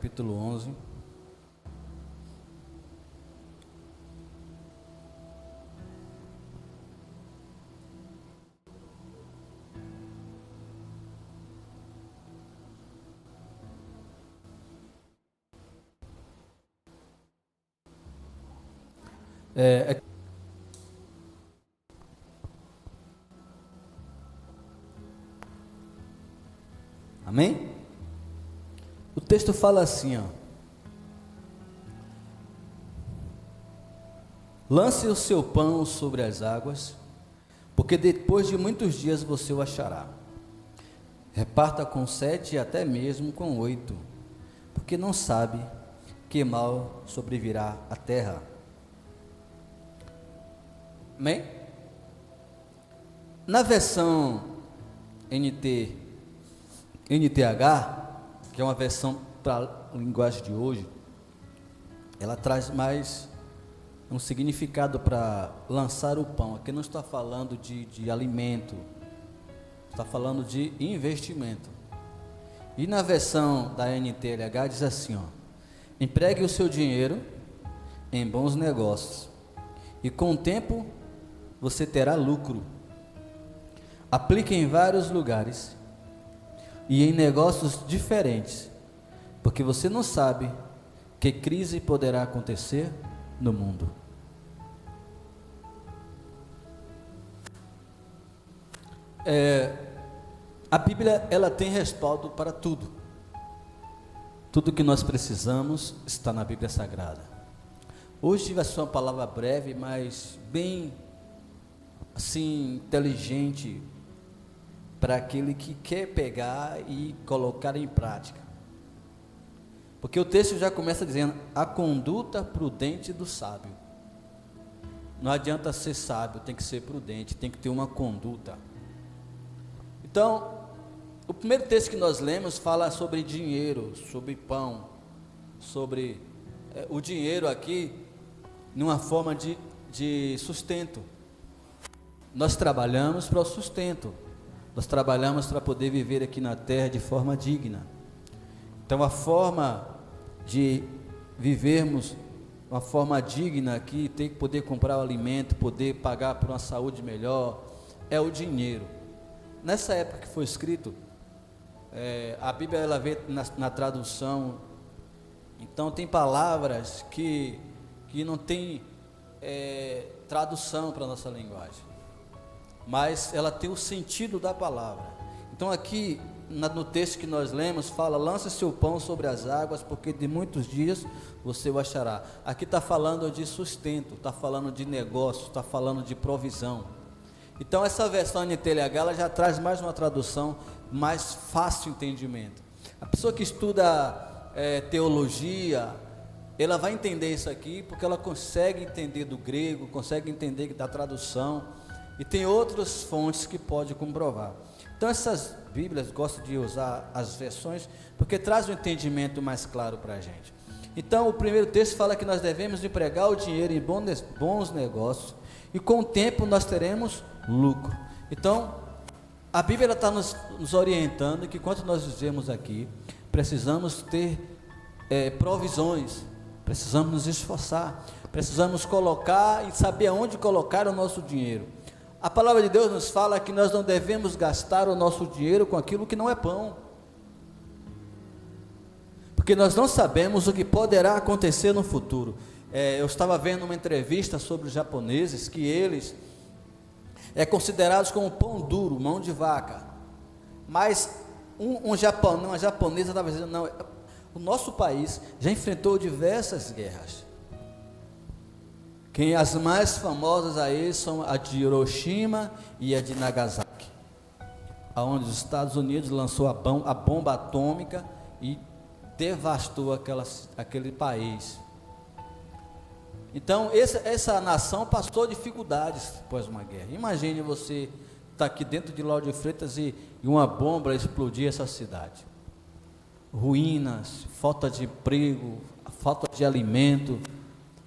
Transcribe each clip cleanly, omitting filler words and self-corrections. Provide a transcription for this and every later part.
Capítulo 11. É, Amém? O texto fala assim, ó: lance o seu pão sobre as águas, porque depois de muitos dias você o achará. Reparta com 7 e até mesmo com 8, porque não sabe que mal sobrevirá à terra. Amém? Na versão NTH, que é uma versão para a linguagem de hoje, ela traz mais um significado para lançar o pão. Aqui não está falando de alimento, está falando de investimento. E na versão da NTLH diz assim, ó: empregue o seu dinheiro em bons negócios, e com o tempo você terá lucro. Aplique em vários lugares e em negócios diferentes, porque você não sabe que crise poderá acontecer no mundo. A Bíblia, ela tem respaldo para tudo. Tudo que nós precisamos está na Bíblia Sagrada. Hoje vai ser uma palavra breve, mas bem assim inteligente para aquele que quer pegar e colocar em prática. Porque o texto já começa dizendo: a conduta prudente do sábio. Não adianta ser sábio, tem que ser prudente, tem que ter uma conduta. Então, o primeiro texto que nós lemos fala sobre dinheiro, sobre pão, sobre o dinheiro aqui, numa forma de sustento. Nós trabalhamos para o sustento, nós trabalhamos para poder viver aqui na terra de forma digna. Então, a forma de vivermos uma forma digna aqui, ter que poder comprar o alimento, poder pagar por uma saúde melhor, é o dinheiro. Nessa época que foi escrito, a Bíblia, ela vê na tradução, então tem palavras que não tem tradução para a nossa linguagem, mas ela tem o sentido da palavra. Então aqui, no texto que nós lemos, fala: lança seu pão sobre as águas, porque de muitos dias você o achará. Aqui está falando de sustento, está falando de negócio, está falando de provisão. Então essa versão NTLH, ela já traz mais uma tradução, mais fácil entendimento. A pessoa que estuda teologia, ela vai entender isso aqui, porque ela consegue entender do grego, consegue entender da tradução, e tem outras fontes que pode comprovar. Então essas Bíblias, gostam de usar as versões, porque traz um entendimento mais claro para a gente. Então o primeiro texto fala que nós devemos empregar o dinheiro em bons negócios, e com o tempo nós teremos lucro. Então a Bíblia está nos orientando que quando nós vivemos aqui, precisamos ter provisões, precisamos nos esforçar, precisamos colocar e saber aonde colocar o nosso dinheiro. A palavra de Deus nos fala que nós não devemos gastar o nosso dinheiro com aquilo que não é pão, porque nós não sabemos o que poderá acontecer no futuro. Eu estava vendo uma entrevista sobre os japoneses, que eles considerados como pão duro, mão de vaca. Mas uma japonesa estava dizendo: não, o nosso país já enfrentou diversas guerras. As mais famosas aí são a de Hiroshima e a de Nagasaki, onde os Estados Unidos lançou a bomba atômica e devastou aquele país. Então essa nação passou dificuldades após uma guerra. Imagine você estar aqui dentro de Lauro de Freitas e uma bomba explodir essa cidade. Ruínas, falta de emprego, falta de alimento.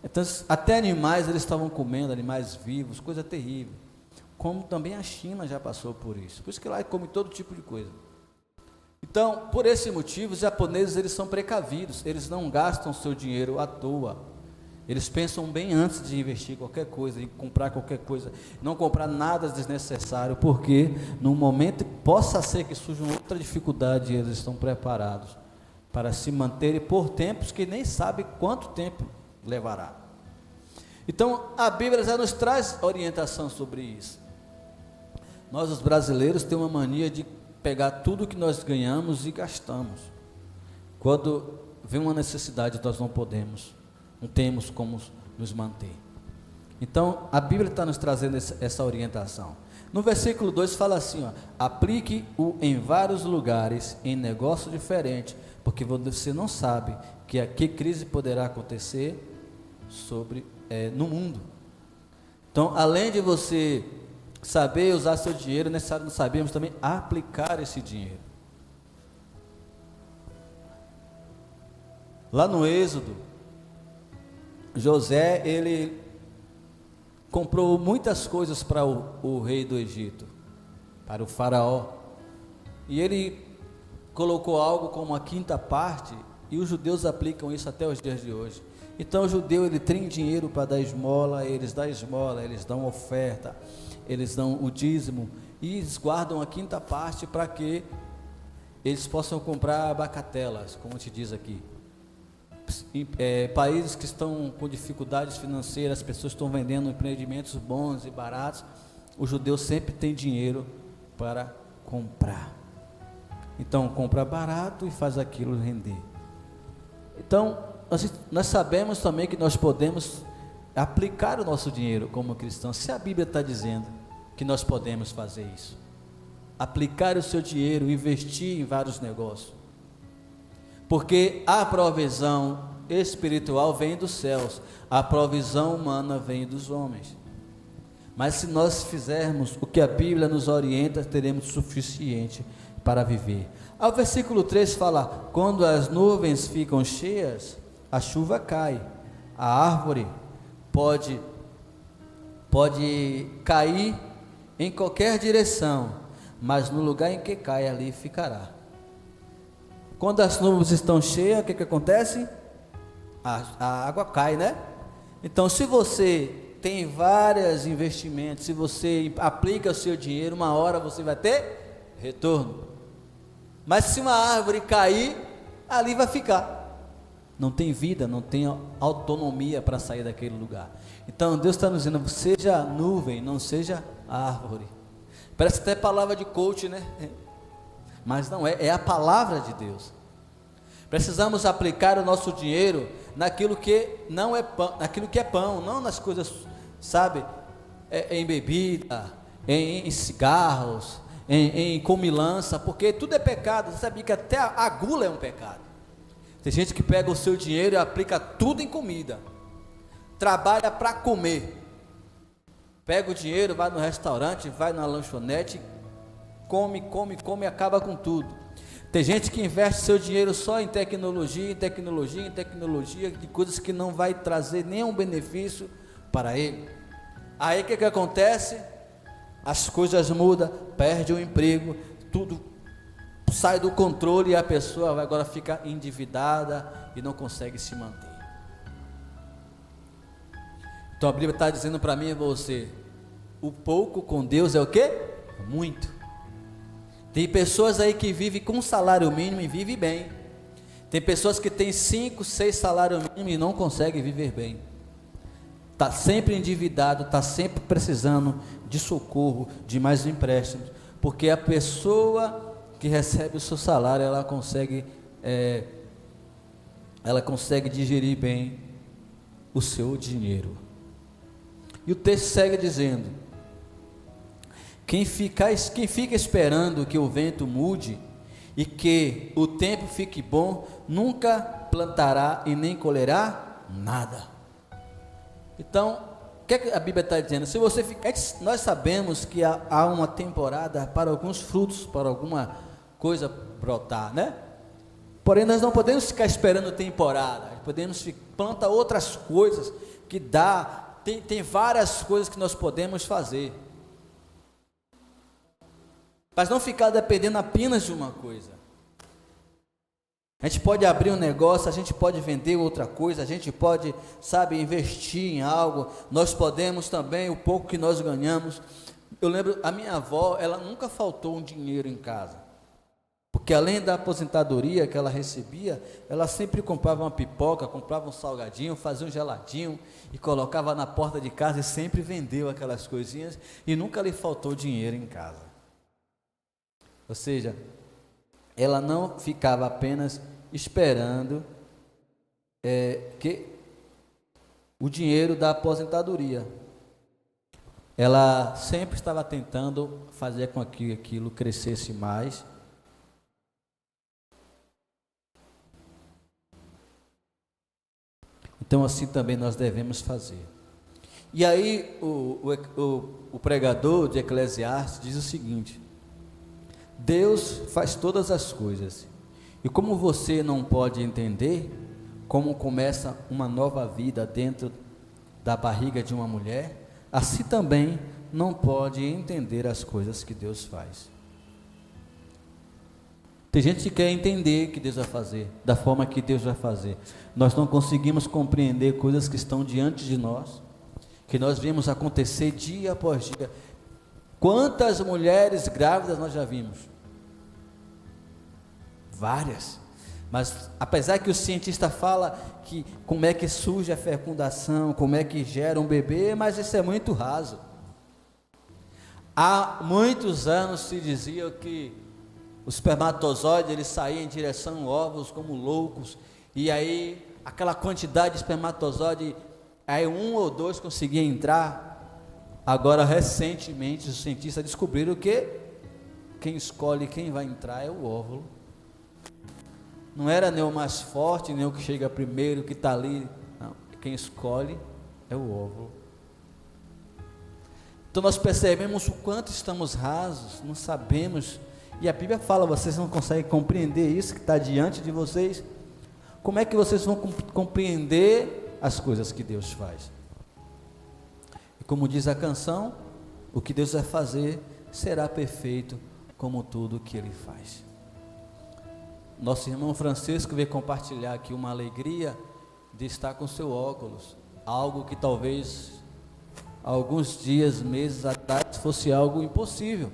Então, até animais eles estavam comendo, animais vivos, coisa terrível. Como também a China já passou por isso. Por isso que lá come todo tipo de coisa. Então, por esse motivo, os japoneses eles são precavidos, eles não gastam seu dinheiro à toa. Eles pensam bem antes de investir qualquer coisa, em comprar qualquer coisa, não comprar nada desnecessário, porque no momento possa ser que surja outra dificuldade, eles estão preparados para se manterem por tempos que nem sabe quanto tempo levará. Então, a Bíblia já nos traz orientação sobre isso. Nós, os brasileiros, temos uma mania de pegar tudo que nós ganhamos e gastamos. Quando vem uma necessidade, nós não temos como nos manter. Então, a Bíblia está nos trazendo essa orientação. No versículo 2 fala assim, aplique-o em vários lugares, em negócio diferente, porque você não sabe que crise poderá acontecer no mundo. Então, além de você saber usar seu dinheiro, é necessário nós sabermos também aplicar esse dinheiro. Lá no Êxodo, José, ele comprou muitas coisas para o rei do Egito, para o faraó, e ele colocou algo como a quinta parte, e os judeus aplicam isso até os dias de hoje. Então o judeu, ele tem dinheiro para dar esmola, eles dão oferta, eles dão o dízimo, e eles guardam a quinta parte para que eles possam comprar bacatelas, como te diz aqui. Países que estão com dificuldades financeiras, as pessoas estão vendendo empreendimentos bons e baratos, o judeu sempre tem dinheiro para comprar. Então compra barato e faz aquilo render. Então nós sabemos também que nós podemos aplicar o nosso dinheiro como cristãos, se a Bíblia está dizendo que nós podemos fazer isso, aplicar o seu dinheiro, investir em vários negócios, porque a provisão espiritual vem dos céus, a provisão humana vem dos homens. Mas se nós fizermos o que a Bíblia nos orienta, teremos o suficiente para viver. Ao versículo 3 fala: quando as nuvens ficam cheias, a chuva cai, a árvore pode cair em qualquer direção, mas no lugar em que cai, ali ficará. Quando as nuvens estão cheias, o que acontece? A água cai, né? Então, se você tem vários investimentos, se você aplica o seu dinheiro, uma hora você vai ter retorno. Mas se uma árvore cair, ali vai ficar. Não tem vida, não tem autonomia para sair daquele lugar. Então Deus está nos dizendo: seja nuvem, não seja árvore. Parece até palavra de coach, né? Mas não é, é a palavra de Deus. Precisamos aplicar o nosso dinheiro naquilo que não é pão, naquilo que é pão, não nas coisas, sabe, em bebida, em cigarros, em comilança, porque tudo é pecado. Você sabia que até a gula é um pecado? Tem gente que pega o seu dinheiro e aplica tudo em comida, trabalha para comer, pega o dinheiro, vai no restaurante, vai na lanchonete, come e acaba com tudo. Tem gente que investe seu dinheiro só em tecnologia, de coisas que não vai trazer nenhum benefício para ele. Aí o que acontece? As coisas mudam, perde o emprego, tudo sai do controle e a pessoa agora fica endividada e não consegue se manter. Então a Bíblia está dizendo para mim e você: o pouco com Deus é o quê? Muito. Tem pessoas aí que vivem com salário mínimo e vivem bem. Tem pessoas que têm 5, 6 salários mínimos e não conseguem viver bem. Está sempre endividado, está sempre precisando de socorro, de mais empréstimos, porque a pessoa que recebe o seu salário, ela consegue digerir bem o seu dinheiro. E o texto segue dizendo: quem fica esperando que o vento mude e que o tempo fique bom, nunca plantará e nem colherá nada. Então, o que a Bíblia está dizendo? Se você ficar, nós sabemos que há uma temporada para alguns frutos, para alguma coisa brotar, né? Porém, nós não podemos ficar esperando temporada. Podemos plantar outras coisas que dá. Tem várias coisas que nós podemos fazer, mas não ficar dependendo apenas de uma coisa. A gente pode abrir um negócio, a gente pode vender outra coisa, a gente pode, sabe, investir em algo. Nós podemos também, o pouco que nós ganhamos. Eu lembro, a minha avó, ela nunca faltou um dinheiro em casa. Porque além da aposentadoria que ela recebia, ela sempre comprava uma pipoca, comprava um salgadinho, fazia um geladinho e colocava na porta de casa e sempre vendeu aquelas coisinhas e nunca lhe faltou dinheiro em casa. Ou seja, ela não ficava apenas esperando que o dinheiro da aposentadoria. Ela sempre estava tentando fazer com que aquilo crescesse mais. Então assim também nós devemos fazer. E aí o pregador de Eclesiastes diz o seguinte: Deus faz todas as coisas, e como você não pode entender como começa uma nova vida dentro da barriga de uma mulher, assim também não pode entender as coisas que Deus faz. Tem gente que quer entender o que Deus vai fazer, da forma que Deus vai fazer. Nós não conseguimos compreender coisas que estão diante de nós, que nós vemos acontecer dia após dia. Quantas mulheres grávidas nós já vimos? Várias. Mas apesar que o cientista fala que como é que surge a fecundação, como é que gera um bebê, mas isso é muito raso. Há muitos anos se dizia que o espermatozoide ele saía em direção aos óvulos como loucos, e aí aquela quantidade de espermatozoide, aí um ou dois conseguiam entrar. Agora recentemente os cientistas descobriram que quem escolhe quem vai entrar é o óvulo. Não era nem o mais forte, nem o que chega primeiro, que está ali. Não, quem escolhe é o óvulo. Então nós percebemos o quanto estamos rasos, não sabemos. E a Bíblia fala, vocês não conseguem compreender isso que está diante de vocês. Como é que vocês vão compreender as coisas que Deus faz? E como diz a canção, o que Deus vai fazer será perfeito como tudo que Ele faz. Nosso irmão Francisco veio compartilhar aqui uma alegria de estar com seu óculos, algo que talvez alguns dias, meses atrás fosse algo impossível.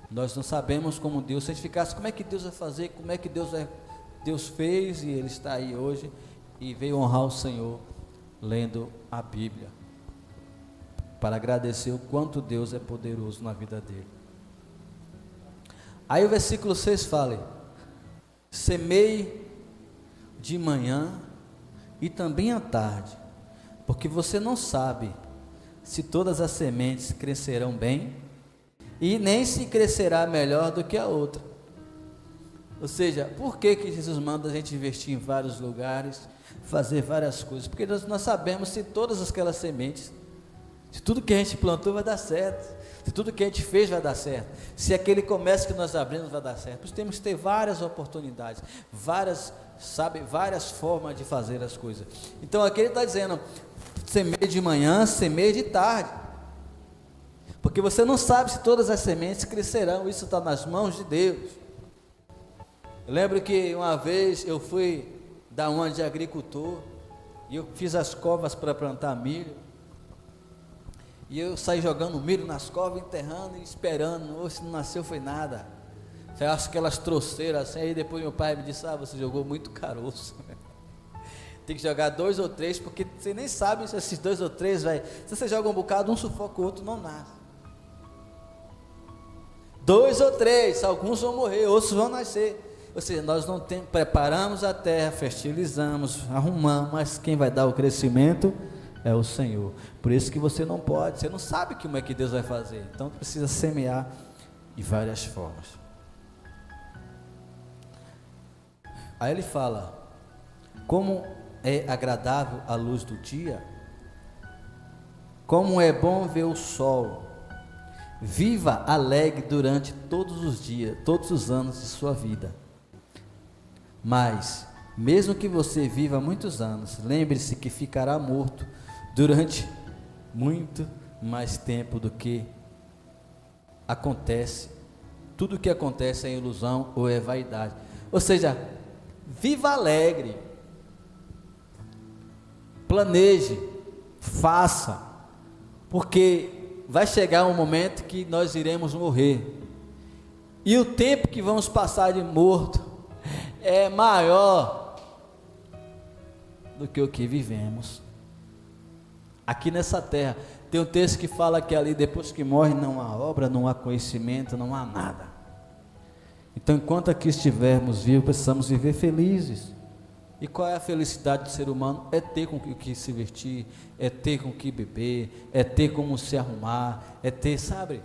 Nós não sabemos como Deus, se a gente ficasse, como é que Deus vai fazer, como é que Deus fez, e Ele está aí hoje, e veio honrar o Senhor, lendo a Bíblia, para agradecer o quanto Deus é poderoso na vida dele. Aí o versículo 6 fala: semeie de manhã e também à tarde, porque você não sabe se todas as sementes crescerão bem, e nem se crescerá melhor do que a outra. Ou seja, por que Jesus manda a gente investir em vários lugares, fazer várias coisas? Porque nós sabemos se todas aquelas sementes, se tudo que a gente plantou vai dar certo, se tudo que a gente fez vai dar certo, se aquele comércio que nós abrimos vai dar certo. Nós temos que ter várias oportunidades, várias formas de fazer as coisas. Então aqui ele está dizendo, semeie de manhã, semeie de tarde, porque você não sabe se todas as sementes crescerão, isso está nas mãos de Deus. Eu lembro que uma vez eu fui dar uma de agricultor, e eu fiz as covas para plantar milho, e eu saí jogando milho nas covas, enterrando e esperando. Se não nasceu foi nada. Eu acho que elas trouxeram assim. Aí depois meu pai me disse: você jogou muito caroço. Tem que jogar 2 ou 3, porque você nem sabe se esses 2 ou 3 vai. Se você joga um bocado, um sufoca o outro, não nasce. 2 ou 3, alguns vão morrer, outros vão nascer. Ou seja, nós não preparamos a terra, fertilizamos, arrumamos, mas quem vai dar o crescimento é o Senhor. Por isso que você não pode, você não sabe como é que Deus vai fazer, então precisa semear de várias formas. Aí ele fala: como é agradável a luz do dia, como é bom ver o sol, viva alegre durante todos os dias, todos os anos de sua vida. Mas, mesmo que você viva muitos anos, lembre-se que ficará morto durante muito mais tempo do que acontece. Tudo que acontece é ilusão ou é vaidade. Ou seja, viva alegre, planeje, faça, porque vai chegar um momento que nós iremos morrer, e o tempo que vamos passar de morto é maior do que o que vivemos aqui nessa terra. Tem um texto que fala que ali depois que morre não há obra, não há conhecimento, não há nada. Então enquanto aqui estivermos vivos, precisamos viver felizes. E qual é a felicidade do ser humano? É ter com o que se vestir, é ter com o que beber, é ter como se arrumar, é ter, sabe,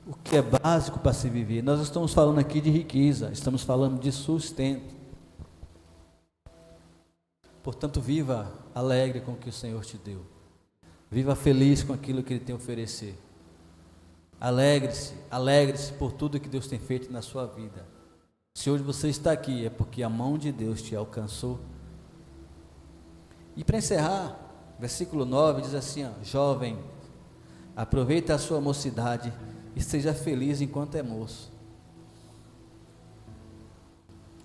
o que é básico para se viver. Nós estamos falando aqui de riqueza, estamos falando de sustento. Portanto, viva alegre com o que o Senhor te deu. Viva feliz com aquilo que Ele tem a oferecer. Alegre-se por tudo que Deus tem feito na sua vida. Se hoje você está aqui, é porque a mão de Deus te alcançou. E para encerrar, versículo 9 diz assim, ó, jovem, aproveita a sua mocidade e seja feliz enquanto é moço.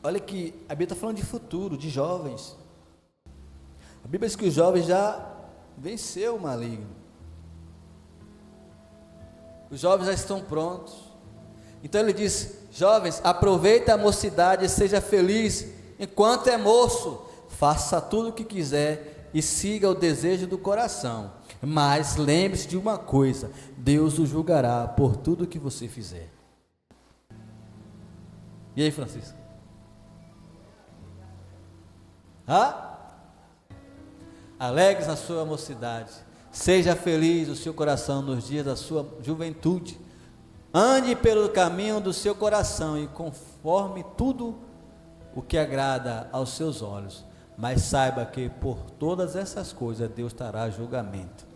Olha que a Bíblia está falando de futuro, de jovens. A Bíblia diz que os jovens já venceu o maligno. Os jovens já estão prontos. Então ele diz, jovens, aproveita a mocidade e seja feliz enquanto é moço. Faça tudo o que quiser e siga o desejo do coração. Mas lembre-se de uma coisa, Deus o julgará por tudo que você fizer. E aí, Francisco? Alegre na sua mocidade, seja feliz o seu coração nos dias da sua juventude, ande pelo caminho do seu coração e conforme tudo o que agrada aos seus olhos, mas saiba que por todas essas coisas Deus trará julgamento.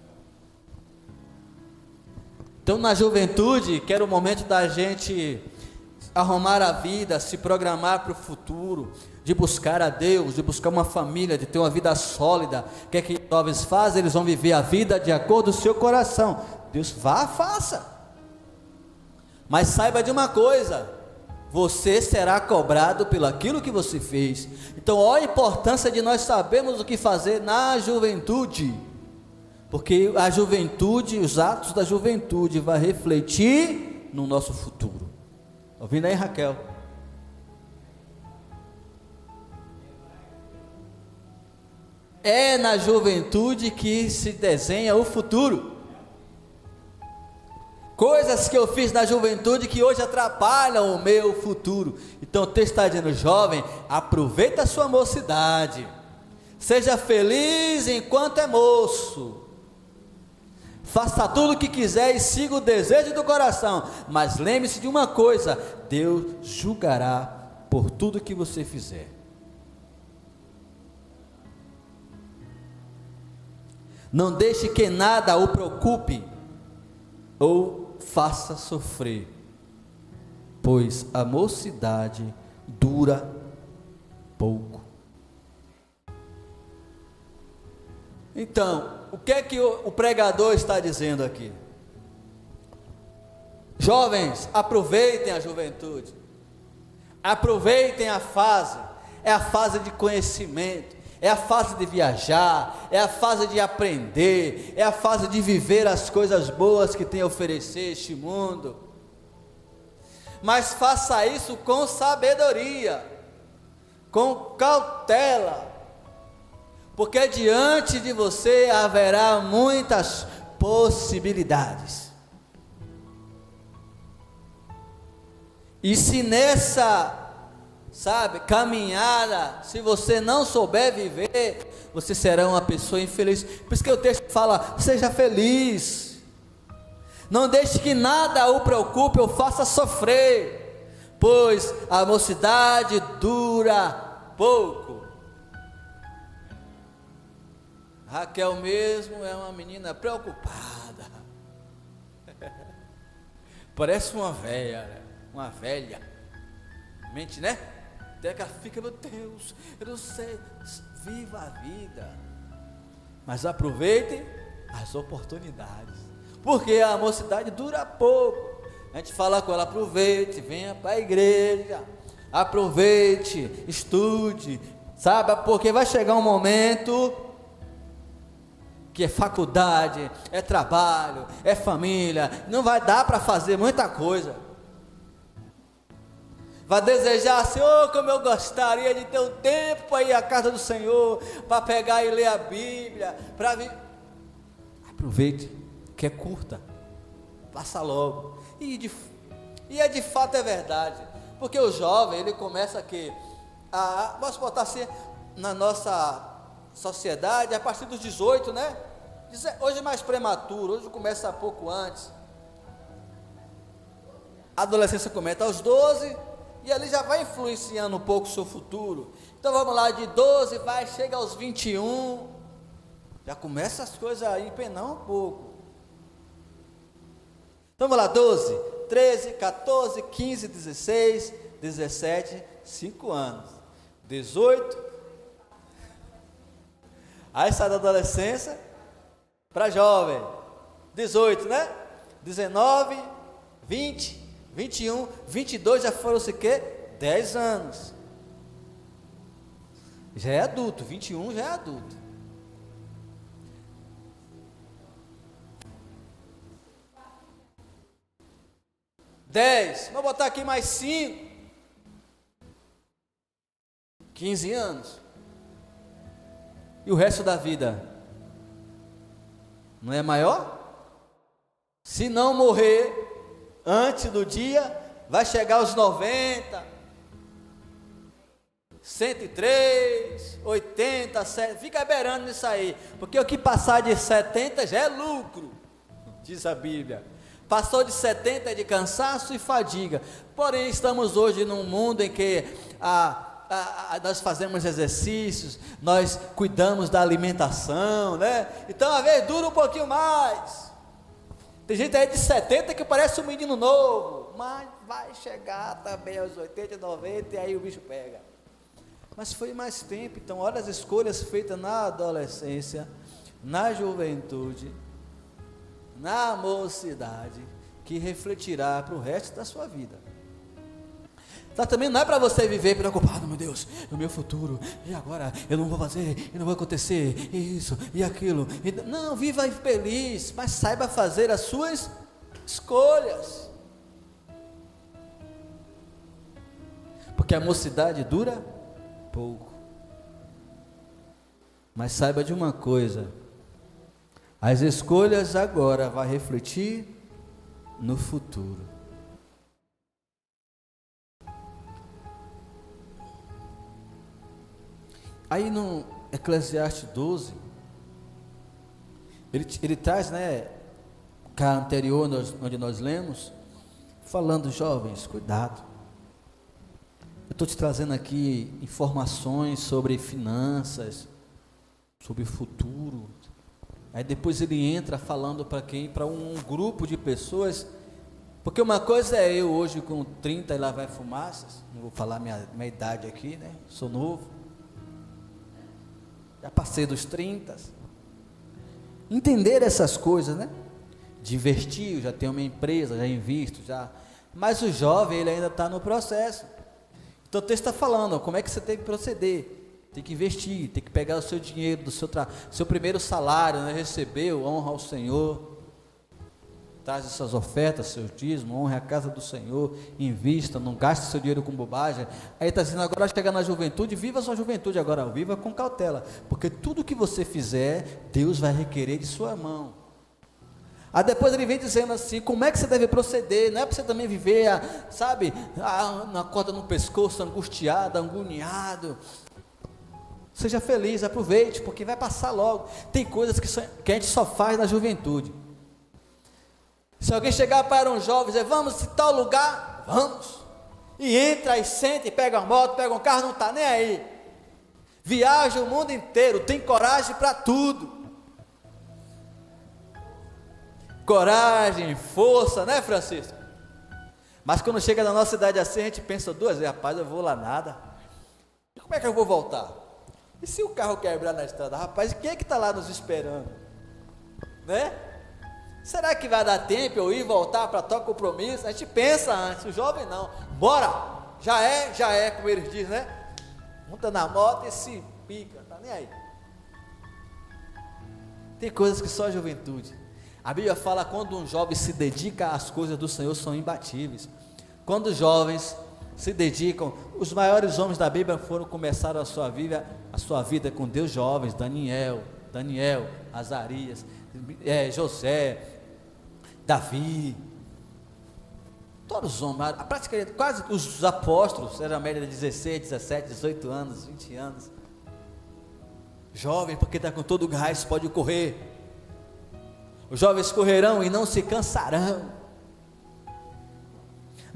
Então na juventude, que era o momento da gente arrumar a vida, se programar para o futuro, de buscar a Deus, de buscar uma família, de ter uma vida sólida. O que é que os jovens fazem? Eles vão viver a vida de acordo com o seu coração. Deus vá, faça. Mas saiba de uma coisa, você será cobrado pelo aquilo que você fez. Então olha a importância de nós sabermos o que fazer na juventude, porque a juventude, os atos da juventude vai refletir no nosso futuro. Ouvindo aí, Raquel? É na juventude que se desenha o futuro. Coisas que eu fiz na juventude que hoje atrapalham o meu futuro. Então o texto está dizendo, jovem, aproveita a sua mocidade, seja feliz enquanto é moço, faça tudo o que quiser e siga o desejo do coração, mas lembre-se de uma coisa, Deus julgará por tudo que você fizer. Não deixe que nada o preocupe ou faça sofrer, pois a mocidade dura pouco. Então, o que é que o pregador está dizendo aqui? Jovens, aproveitem a juventude, aproveitem a fase, é a fase de conhecimento, é a fase de viajar, é a fase de aprender, é a fase de viver as coisas boas que tem a oferecer este mundo. Mas faça isso com sabedoria, com cautela, porque diante de você haverá muitas possibilidades. E se nessa, caminhada, se você não souber viver, você será uma pessoa infeliz. Por isso que o texto fala, seja feliz, não deixe que nada o preocupe ou faça sofrer, pois a mocidade dura pouco. Raquel mesmo é uma menina preocupada, parece uma velha, mente, né? Até que ela fica, meu Deus, eu não sei, viva a vida, mas aproveite as oportunidades, porque a mocidade dura pouco. A gente fala com ela, aproveite, venha para a igreja, Aproveite, estude, sabe? Porque vai chegar um momento que é faculdade, é trabalho, é família, não vai dar para fazer muita coisa. Vai desejar, Senhor, como eu gostaria de ter um tempo para ir à casa do Senhor, para pegar e ler a Bíblia, para vir. Aproveite, que é curta, passa logo. E de fato é verdade, porque o jovem, ele começa aqui, posso botar assim, na nossa sociedade, a partir dos 18, né? Hoje é mais prematuro, hoje começa pouco antes. A adolescência começa aos 12, e ali já vai influenciando um pouco o seu futuro. Então vamos lá, de 12 chega aos 21, já começa as coisas a empenar um pouco. Então vamos lá, 12, 13, 14, 15, 16, 17, 5 anos, 18, aí sai da adolescência para jovem, 18, né? 19, 20, 21, 22 já foram-se o quê? 10 anos. Já é adulto, 21 já é adulto. Vou botar aqui mais 5. 15 anos. E o resto da vida? Não é maior? Se não morrer antes do dia, vai chegar aos 90, 103, 80, 70, fica beirando nisso aí, porque o que passar de 70 já é lucro, diz a Bíblia. Passou de 70 é de cansaço e fadiga. Porém, estamos hoje num mundo em que nós fazemos exercícios, nós cuidamos da alimentação, né? Então às vezes dura um pouquinho mais. Tem gente aí de 70 que parece um menino novo, mas vai chegar também aos 80, 90 e aí o bicho pega. Mas foi mais tempo. Então olha as escolhas feitas na adolescência, na juventude, na mocidade, que refletirá para o resto da sua vida. Então, também não é para você viver preocupado, meu Deus, o meu futuro, e agora eu não vou fazer, e não vai acontecer, e isso, e aquilo. Não, viva feliz, mas saiba fazer as suas escolhas. Porque a mocidade dura pouco. Mas saiba de uma coisa, as escolhas agora vão refletir no futuro. Aí no Eclesiastes 12, ele traz, né, cá anterior, onde nós lemos, falando, jovens, cuidado. Eu estou te trazendo aqui informações sobre finanças, sobre o futuro. Aí depois ele entra falando para quem? Para um grupo de pessoas, porque uma coisa é eu hoje com 30 e lá vai fumaças, não vou falar minha idade aqui, né, sou novo. Já passei dos 30. Entender essas coisas, né? De investir, eu já tenho uma empresa, já invisto, já. Mas o jovem, ele ainda está no processo. Então o texto está falando, ó, como é que você tem que proceder. Tem que investir, tem que pegar o seu dinheiro, do seu primeiro salário, né? Recebeu, honra ao Senhor. Traz essas ofertas, seus dízimos, honre a casa do Senhor, invista, não gaste seu dinheiro com bobagem. Aí está dizendo, agora chegar na juventude, viva a sua juventude agora, viva com cautela, porque tudo que você fizer, Deus vai requerer de sua mão. Aí depois ele vem dizendo assim, como é que você deve proceder, não é para você também viver, sabe, na corda no pescoço, angustiado, agoniado. Seja feliz, aproveite, porque vai passar logo. Tem coisas que a gente só faz na juventude. Se alguém chegar para um jovem e dizer, vamos em tal lugar, vamos. E entra e senta e pega uma moto, pega um carro, não está nem aí. Viaja o mundo inteiro, tem coragem para tudo. Coragem, força, né, Francisco? Mas quando chega na nossa idade assim, a gente pensa duas vezes, rapaz, eu vou lá nada. E como é que eu vou voltar? E se o carro quebrar na estrada? Rapaz, quem é que está lá nos esperando? Né? Será que vai dar tempo eu ir voltar para tal compromisso? A gente pensa antes, o jovem não. Bora! já é, como eles dizem, né? Monta na moto e se pica, tá nem aí. Tem coisas que só a juventude. A Bíblia fala quando um jovem se dedica às coisas do Senhor, são imbatíveis. Quando os jovens se dedicam, os maiores homens da Bíblia começaram a sua vida com Deus, jovens, Daniel, Azarias, José, Davi, todos os homens, praticamente quase os apóstolos, era a média de 16, 17, 18 anos, 20 anos, jovem, porque está com todo o gás, pode correr, os jovens correrão e não se cansarão.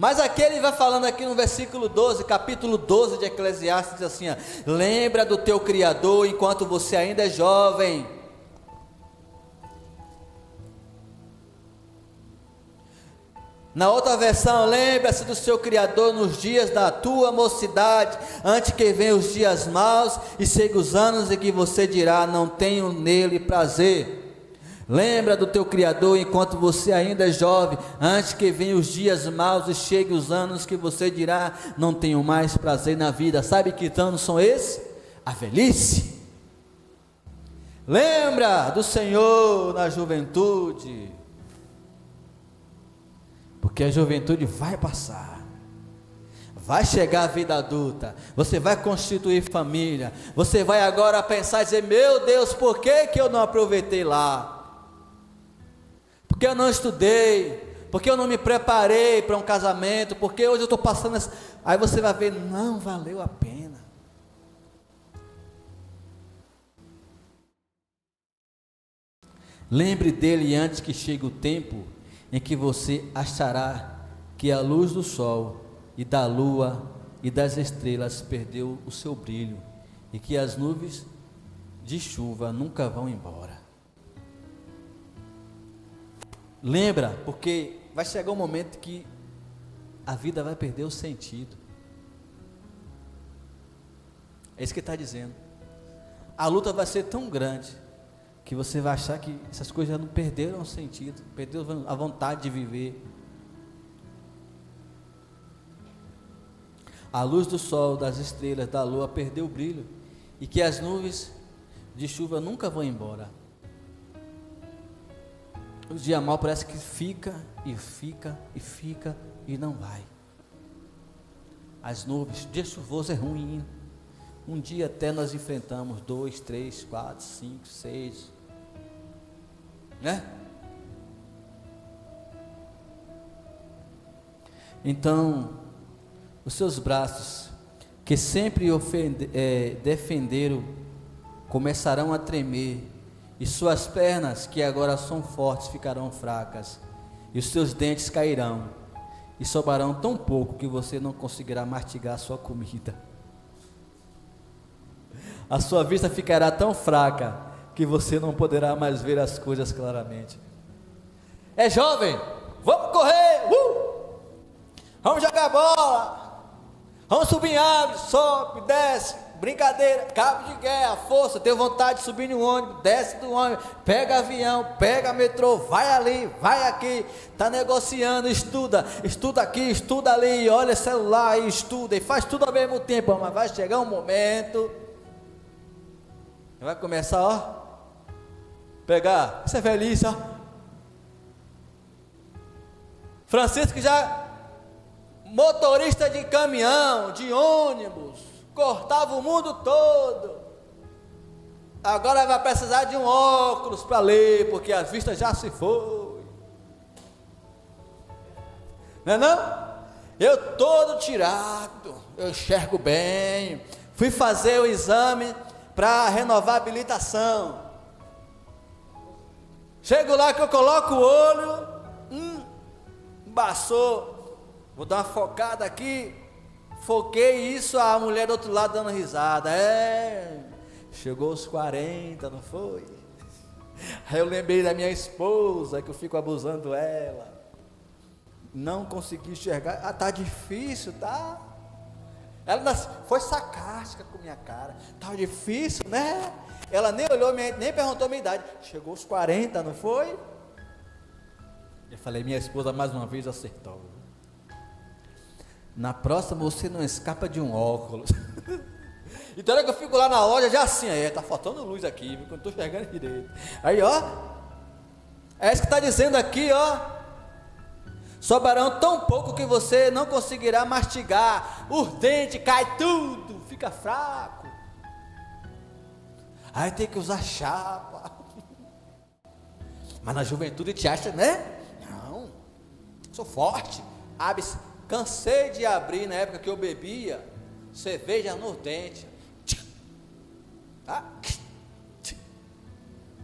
Mas aqui ele vai falando aqui no versículo 12, capítulo 12 de Eclesiastes, diz assim, ó, lembra do teu Criador enquanto você ainda é jovem. Na outra versão, lembra-se do seu Criador nos dias da tua mocidade, antes que venham os dias maus e chegam os anos em que você dirá, não tenho nele prazer. Lembra do teu Criador enquanto você ainda é jovem, antes que venham os dias maus e cheguem os anos que você dirá, não tenho mais prazer na vida. Sabe que anos são esses? A velhice. Lembra do Senhor na juventude, porque a juventude vai passar, vai chegar a vida adulta, você vai constituir família, você vai agora pensar e dizer, meu Deus, por que eu não aproveitei lá? Porque eu não estudei, porque eu não me preparei para um casamento, porque hoje eu estou passando essa... Aí você vai ver, não valeu a pena. Lembre dele antes que chegue o tempo em que você achará que a luz do sol e da lua e das estrelas perdeu o seu brilho, e que as nuvens de chuva nunca vão embora. Lembra, porque vai chegar um momento que a vida vai perder o sentido. É isso que ele está dizendo. A luta vai ser tão grande que você vai achar que essas coisas já não perderam o sentido, perdeu a vontade de viver. A luz do sol, das estrelas, da lua perdeu o brilho, e que as nuvens de chuva nunca vão embora. O dia mal parece que fica e não vai. As nuvens, dia chuvoso é ruim. Um dia até nós enfrentamos 2, 3, 4, 5, 6, né? Então, os seus braços, que sempre defenderam, começarão a tremer, e suas pernas, que agora são fortes, ficarão fracas, e os seus dentes cairão, e sobrarão tão pouco que você não conseguirá mastigar a sua comida. A sua vista ficará tão fraca que você não poderá mais ver as coisas claramente. É jovem, vamos correr, vamos jogar bola, vamos subir em árvore, sobe, desce, brincadeira, cabo de guerra, força, tem vontade de subir no ônibus, desce do ônibus, pega avião, pega metrô, vai ali, vai aqui, está negociando, estuda aqui, estuda ali, olha celular e estuda, e faz tudo ao mesmo tempo, mas vai chegar um momento, vai começar, ó, pegar, isso é velhice, ó. Francisco já, motorista de caminhão, de ônibus, cortava o mundo todo, agora vai precisar de um óculos para ler, porque a vista já se foi, não é não? Eu todo tirado, eu enxergo bem, fui fazer o exame para renovar a habilitação, chego lá que eu coloco o olho, embaçou, vou dar uma focada aqui, foquei isso, a mulher do outro lado dando risada, chegou aos 40, não foi? Aí eu lembrei da minha esposa, que eu fico abusando ela, não consegui enxergar, tá difícil, tá? Ela foi sarcástica com minha cara, tá difícil, né? Ela nem olhou, nem perguntou a minha idade, chegou aos 40, não foi? Eu falei, minha esposa mais uma vez acertou. Na próxima você não escapa de um óculos. Então é que eu fico lá na loja já assim, tá faltando luz aqui, porque eu não estou enxergando direito. Aí ó, é isso que está dizendo aqui, ó. Sobrarão tão pouco que você não conseguirá mastigar, os dentes cai tudo, fica fraco. Aí tem que usar chapa. Mas na juventude te acha, né? Não, sou forte. Abre, cansei de abrir na época que eu bebia cerveja nos dentes. Tá?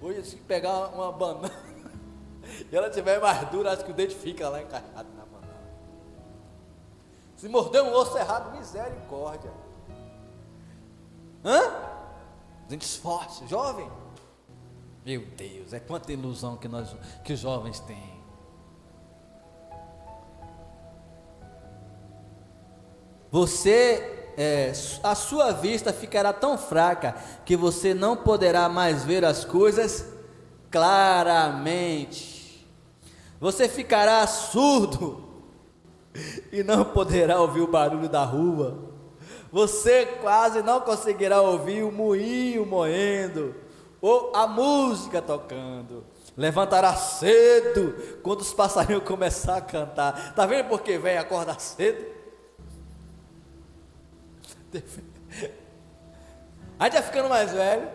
Hoje se pegar uma banana e ela tiver mais dura, acho que o dente fica lá encaixado na banana. Se morder um osso errado, misericórdia. Dentes fortes, jovem. Meu Deus, é quanta ilusão que os jovens têm. A sua vista ficará tão fraca que você não poderá mais ver as coisas claramente. Você ficará surdo e não poderá ouvir o barulho da rua. Você quase não conseguirá ouvir o moinho moendo ou a música tocando. Levantará cedo quando os passarinhos começar a cantar. Tá vendo por que vem acordar cedo? A gente vai ficando mais velho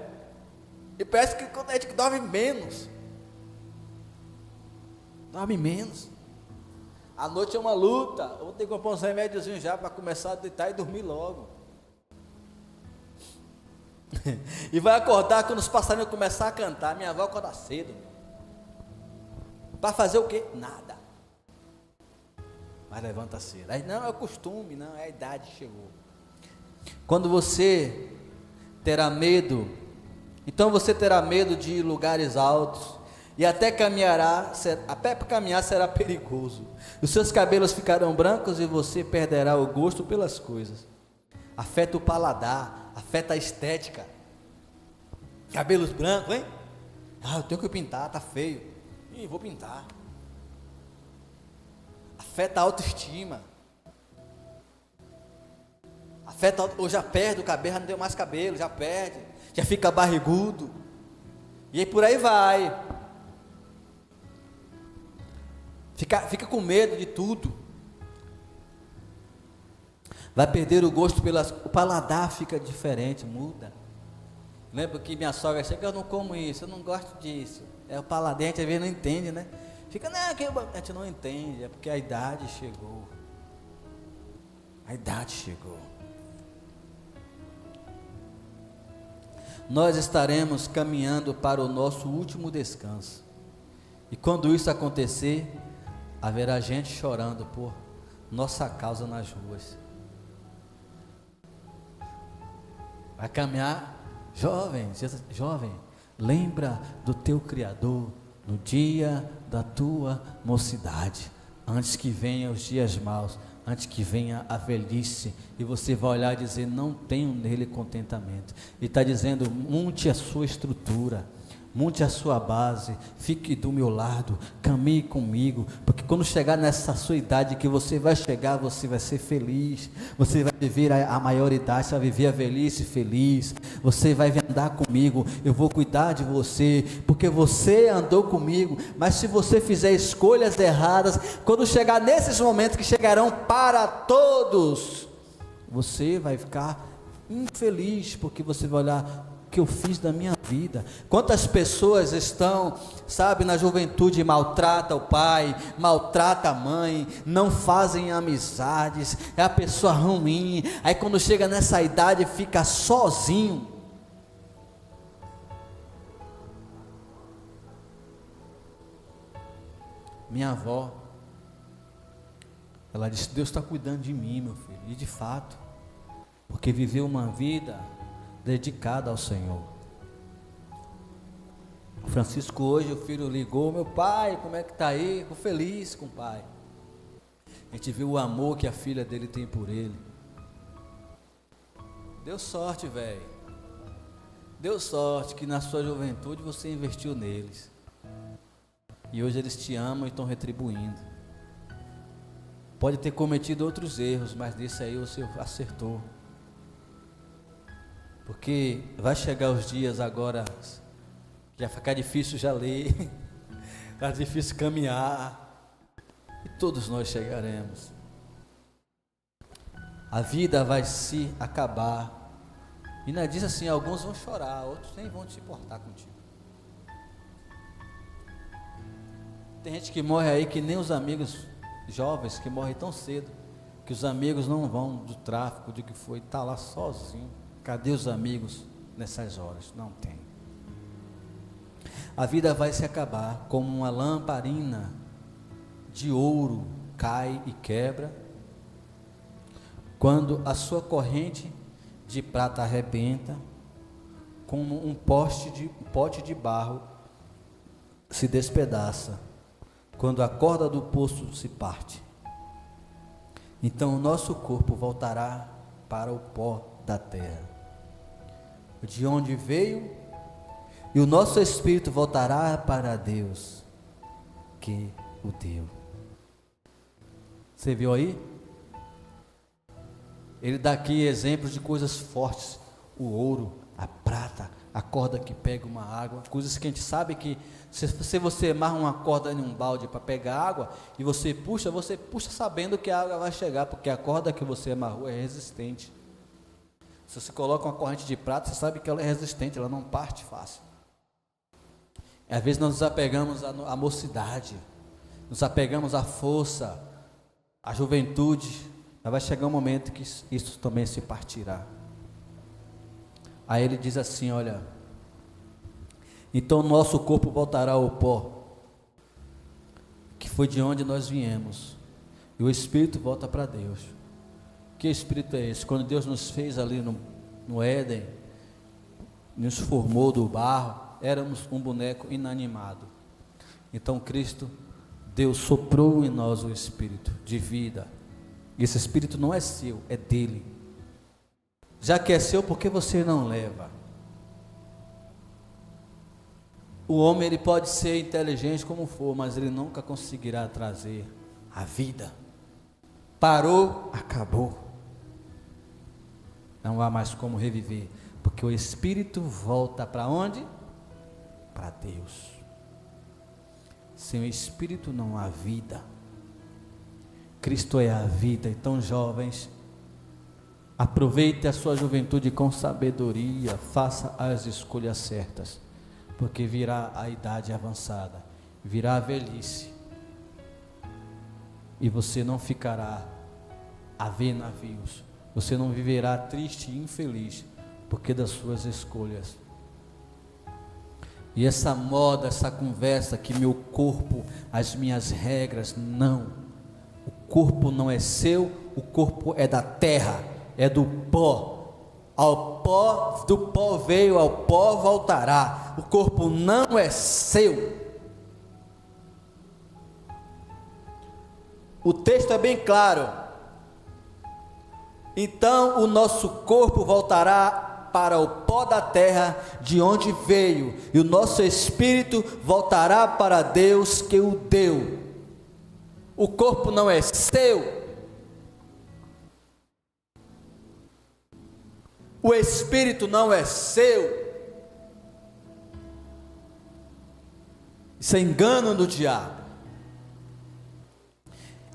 e parece que a gente dorme menos. Dorme menos. A noite é uma luta. Eu vou ter que comprar uns remédiozinhos já para começar a deitar e dormir logo. E vai acordar quando os passarinhos começar a cantar. Minha avó acorda cedo. Para fazer o quê? Nada. Mas levanta cedo. Aí não é o costume, não, é a idade chegou. Quando você terá medo, então você terá medo de ir lugares altos, e até caminhar será perigoso. Os seus cabelos ficarão brancos e você perderá o gosto pelas coisas. Afeta o paladar, afeta a estética. Cabelos brancos, hein? Eu tenho que pintar, tá feio. Vou pintar. Afeta a autoestima. Afeta, ou já perde o cabelo, já não tem mais cabelo, já perde, já fica barrigudo, e aí por aí vai, fica com medo de tudo, vai perder o gosto o paladar fica diferente, muda. Lembro que minha sogra chega, eu não como isso, eu não gosto disso, o paladar, a gente às vezes não entende, né? Fica, não, a gente não entende, é porque a idade chegou. Nós estaremos caminhando para o nosso último descanso. E quando isso acontecer, haverá gente chorando por nossa causa nas ruas. Vai caminhar, jovem, lembra do teu Criador no dia da tua mocidade, antes que venham os dias maus, antes que venha a velhice, e você vai olhar e dizer, não tenho nele contentamento. Ele está dizendo, monte a sua estrutura, monte a sua base, fique do meu lado, caminhe comigo, porque quando chegar nessa sua idade que você vai chegar, você vai ser feliz, você vai viver a maioridade, você vai viver a velhice feliz, você vai andar comigo, eu vou cuidar de você, porque você andou comigo. Mas se você fizer escolhas erradas, quando chegar nesses momentos que chegarão para todos, você vai ficar infeliz, porque você vai olhar o que eu fiz da minha vida. Quantas pessoas estão, na juventude, maltrata o pai, maltrata a mãe, não fazem amizades, é a pessoa ruim, aí quando chega nessa idade fica sozinho. Minha avó, ela disse, Deus está cuidando de mim, meu filho, e de fato, porque viveu uma vida dedicada ao Senhor. O Francisco hoje, o filho ligou, meu pai, como é que está aí? Estou feliz com o pai. A gente viu o amor que a filha dele tem por ele. Deu sorte, velho. Deu sorte que na sua juventude você investiu neles. E hoje eles te amam e estão retribuindo. Pode ter cometido outros erros, mas desse aí você acertou. Porque vai chegar os dias agora, já ficar difícil já ler, está difícil caminhar, e todos nós chegaremos. A vida vai se acabar, e ainda diz assim, alguns vão chorar, outros nem vão se importar contigo. Tem gente que morre aí que nem os amigos jovens, que morrem tão cedo, que os amigos não vão do tráfico, de que foi, está lá sozinho. Cadê os amigos nessas horas? Não tem. A vida vai se acabar como uma lamparina de ouro cai e quebra, quando a sua corrente de prata arrebenta, como um pote de barro se despedaça, quando a corda do poço se parte. Então o nosso corpo voltará para o pó da terra, de onde veio, e o nosso espírito voltará para Deus, que o deu. Você viu aí? Ele dá aqui exemplos de coisas fortes: o ouro, a prata, a corda que pega uma água, coisas que a gente sabe que se você amarra uma corda em um balde para pegar água e você puxa sabendo que a água vai chegar, porque a corda que você amarrou é resistente. Se você coloca uma corrente de prata, você sabe que ela é resistente, ela não parte fácil. E às vezes nós nos apegamos à mocidade, nos apegamos à força, à juventude, mas vai chegar um momento que isso também se partirá. Aí ele diz assim, olha, então nosso corpo voltará ao pó, que foi de onde nós viemos, e o espírito volta para Deus. Que espírito é esse? Quando Deus nos fez ali no Éden, nos formou do barro, éramos um boneco inanimado. Então Cristo, Deus soprou em nós o espírito de vida, e esse espírito não é seu, é dele. Já que é seu, por que você não leva? O homem, ele pode ser inteligente como for, mas ele nunca conseguirá trazer a vida. Parou, acabou. Não há mais como reviver, porque o espírito volta para onde? Para Deus. Sem o espírito não há vida. Cristo é a vida. Então, jovens, aproveite a sua juventude com sabedoria, faça as escolhas certas, porque virá a idade avançada, virá a velhice, e você não ficará a ver navios, você não viverá triste e infeliz, porque das suas escolhas. E essa moda, essa conversa que meu corpo, as minhas regras, não, o corpo não é seu, o corpo é da terra, é do pó, ao pó, do pó veio, ao pó voltará, o corpo não é seu. O texto é bem claro. Então o nosso corpo voltará para o pó da terra, de onde veio, e o nosso espírito voltará para Deus que o deu. O corpo não é seu, o espírito não é seu. Isso é engano do diabo,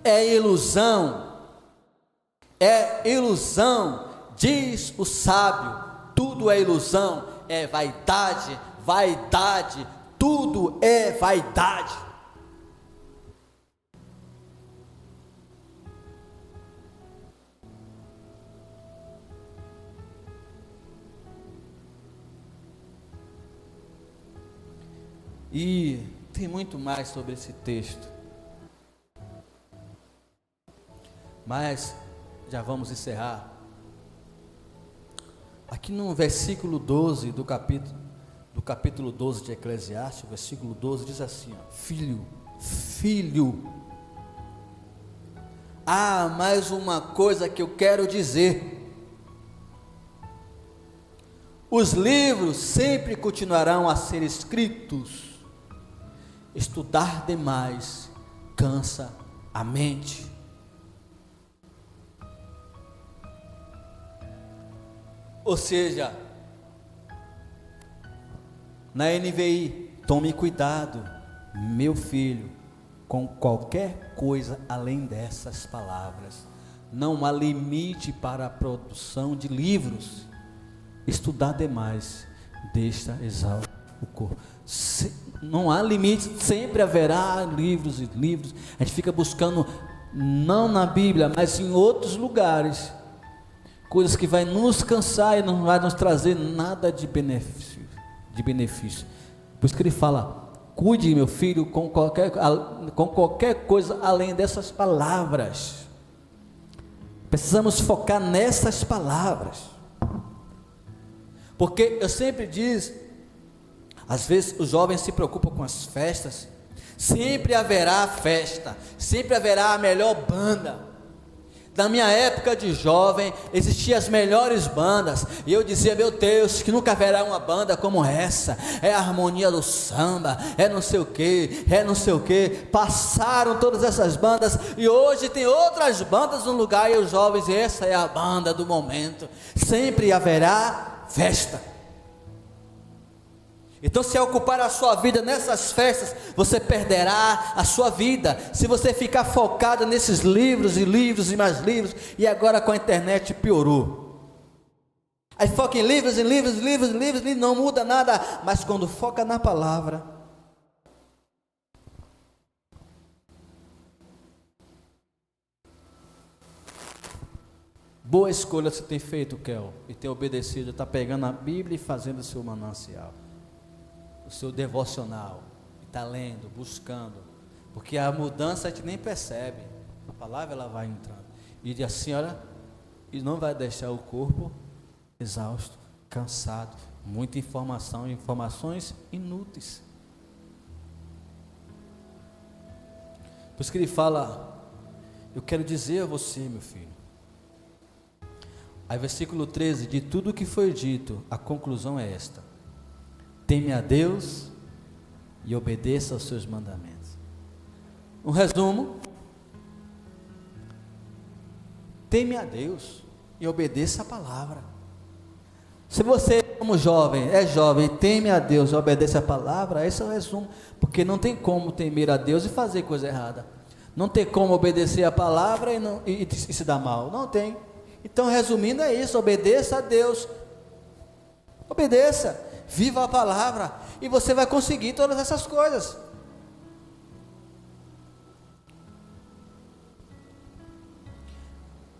é ilusão, diz o sábio, tudo é ilusão, é vaidade, tudo é vaidade. E tem muito mais sobre esse texto, mas já vamos encerrar. Aqui no versículo 12 do capítulo 12 de Eclesiastes, versículo 12 diz assim, ó, filho, há mais uma coisa que eu quero dizer. Os livros sempre continuarão a ser escritos. Estudar demais cansa a mente. Ou seja, na NVI, tome cuidado, meu filho, com qualquer coisa além dessas palavras. Não há limite para a produção de livros. Estudar demais deixa exausto o corpo. Não há limite, sempre haverá livros e livros. A gente fica buscando, não na Bíblia, mas em outros lugares, coisas que vai nos cansar e não vai nos trazer nada de benefício. Por isso que ele fala: cuide, meu filho, com qualquer coisa além dessas palavras. Precisamos focar nessas palavras, porque eu sempre digo, às vezes os jovens se preocupam com as festas. Sempre haverá festa, sempre haverá a melhor banda. Na minha época de jovem, existiam as melhores bandas, e eu dizia: meu Deus, que nunca haverá uma banda como essa. É a harmonia do samba, é não sei o que. Passaram todas essas bandas, e hoje tem outras bandas no lugar, e os jovens, essa é a banda do momento. Sempre haverá festa. Então, se ocupar a sua vida nessas festas, você perderá a sua vida. Se você ficar focado nesses livros e livros e mais livros, e agora com a internet piorou. Aí foca em livros, não muda nada. Mas quando foca na palavra, boa escolha você tem feito, Kel, e tem obedecido. Está pegando a Bíblia e fazendo o seu manancial, o seu devocional, está lendo, buscando, porque a mudança a gente nem percebe, a palavra ela vai entrando, e a senhora não vai deixar o corpo exausto, cansado, muita informação, informações inúteis. Por isso que ele fala: eu quero dizer a você, meu filho. Aí versículo 13, de tudo o que foi dito, a conclusão é esta: teme a Deus e obedeça aos seus mandamentos. Um resumo: teme a Deus e obedeça a palavra. Se você, como jovem, teme a Deus e obedece a palavra, esse é o resumo. Porque não tem como temer a Deus e fazer coisa errada. Não tem como obedecer a palavra e se dar mal. Não tem. Então, resumindo, é isso: obedeça a Deus. Obedeça. Viva a palavra, e você vai conseguir todas essas coisas.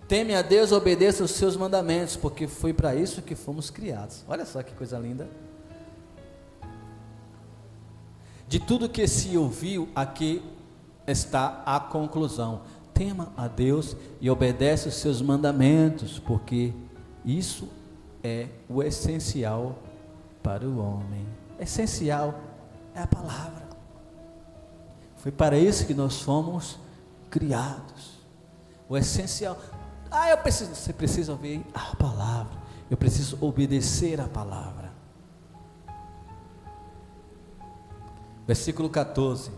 Teme a Deus, obedeça os seus mandamentos, porque foi para isso que fomos criados. Olha só que coisa linda. De tudo que se ouviu, aqui está a conclusão: tema a Deus e obedece os seus mandamentos, porque isso é o essencial para o homem. Essencial é a palavra. Foi para isso que nós fomos criados. O essencial. Você precisa ouvir a palavra. Eu preciso obedecer a palavra. Versículo 14.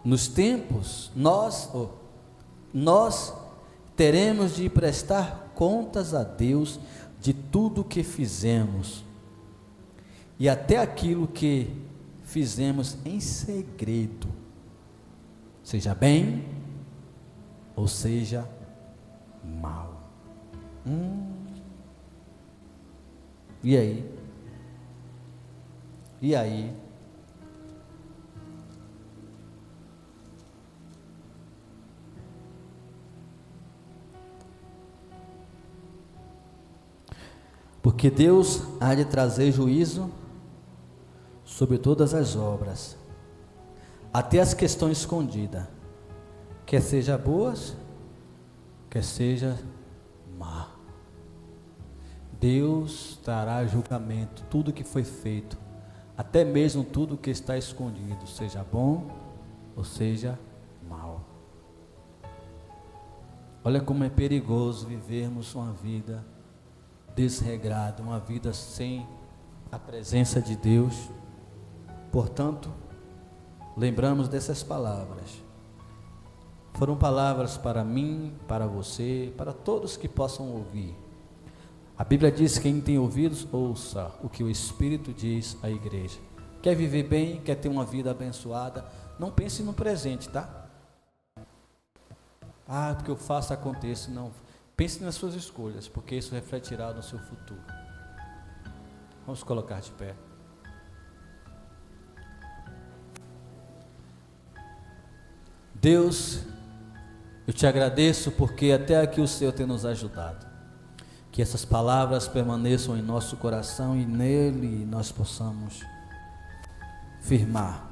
Nos tempos, nós teremos de prestar contas a Deus de tudo o que fizemos, e até aquilo que fizemos em segredo, seja bem ou seja mal. E aí? Porque Deus há de trazer juízo sobre todas as obras, até as questões escondidas, quer seja boas, quer seja má. Deus trará julgamento, tudo que foi feito, até mesmo tudo que está escondido, seja bom ou seja mal. Olha como é perigoso vivermos uma vida desregrada, uma vida sem a presença de Deus. Portanto, lembramos dessas palavras. Foram palavras para mim, para você, para todos que possam ouvir. A Bíblia diz: quem tem ouvidos, ouça o que o Espírito diz à igreja. Quer viver bem, quer ter uma vida abençoada, não pense no presente, tá? Porque eu faço, aconteça. Não, pense nas suas escolhas, porque isso refletirá no seu futuro. Vamos colocar de pé. Deus, eu te agradeço porque até aqui o Senhor tem nos ajudado. Que essas palavras permaneçam em nosso coração e nele nós possamos firmar.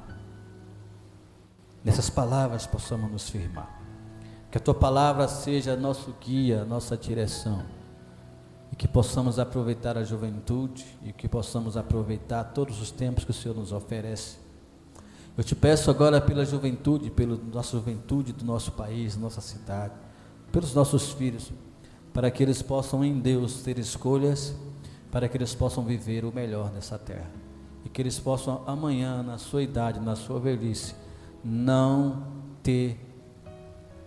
Nessas palavras possamos nos firmar. Que a tua palavra seja nosso guia, nossa direção. E que possamos aproveitar a juventude e que possamos aproveitar todos os tempos que o Senhor nos oferece. Eu te peço agora pela juventude do nosso país, nossa cidade, pelos nossos filhos, para que eles possam em Deus ter escolhas, para que eles possam viver o melhor nessa terra. E que eles possam amanhã, na sua idade, na sua velhice, não ter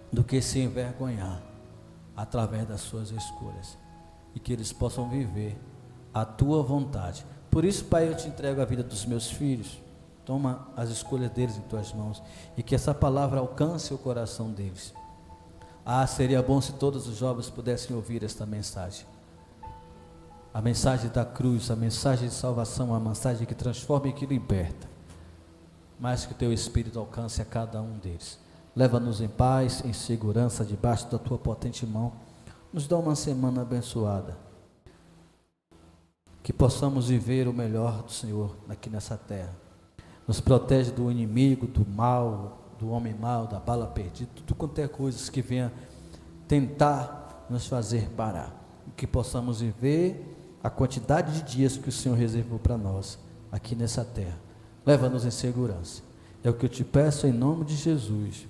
do que se envergonhar através das suas escolhas. E que eles possam viver a tua vontade. Por isso, Pai, eu te entrego a vida dos meus filhos. Toma as escolhas deles em tuas mãos e que essa palavra alcance o coração deles. Seria bom se todos os jovens pudessem ouvir esta mensagem. A mensagem da cruz, a mensagem de salvação, a mensagem que transforma e que liberta. Mas que o teu Espírito alcance a cada um deles. Leva-nos em paz, em segurança, debaixo da tua potente mão. Nos dá uma semana abençoada. Que possamos viver o melhor do Senhor aqui nessa terra. Nos protege do inimigo, do mal, do homem mau, da bala perdida, tudo quanto é coisas que venha tentar nos fazer parar. Que possamos viver a quantidade de dias que o Senhor reservou para nós aqui nessa terra. Leva-nos em segurança. É o que eu te peço em nome de Jesus.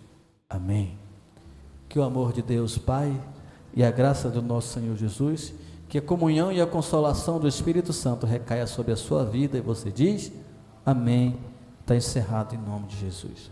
Amém. Que o amor de Deus Pai e a graça do nosso Senhor Jesus, que a comunhão e a consolação do Espírito Santo recaia sobre a sua vida. E você diz: amém. Está encerrado em nome de Jesus.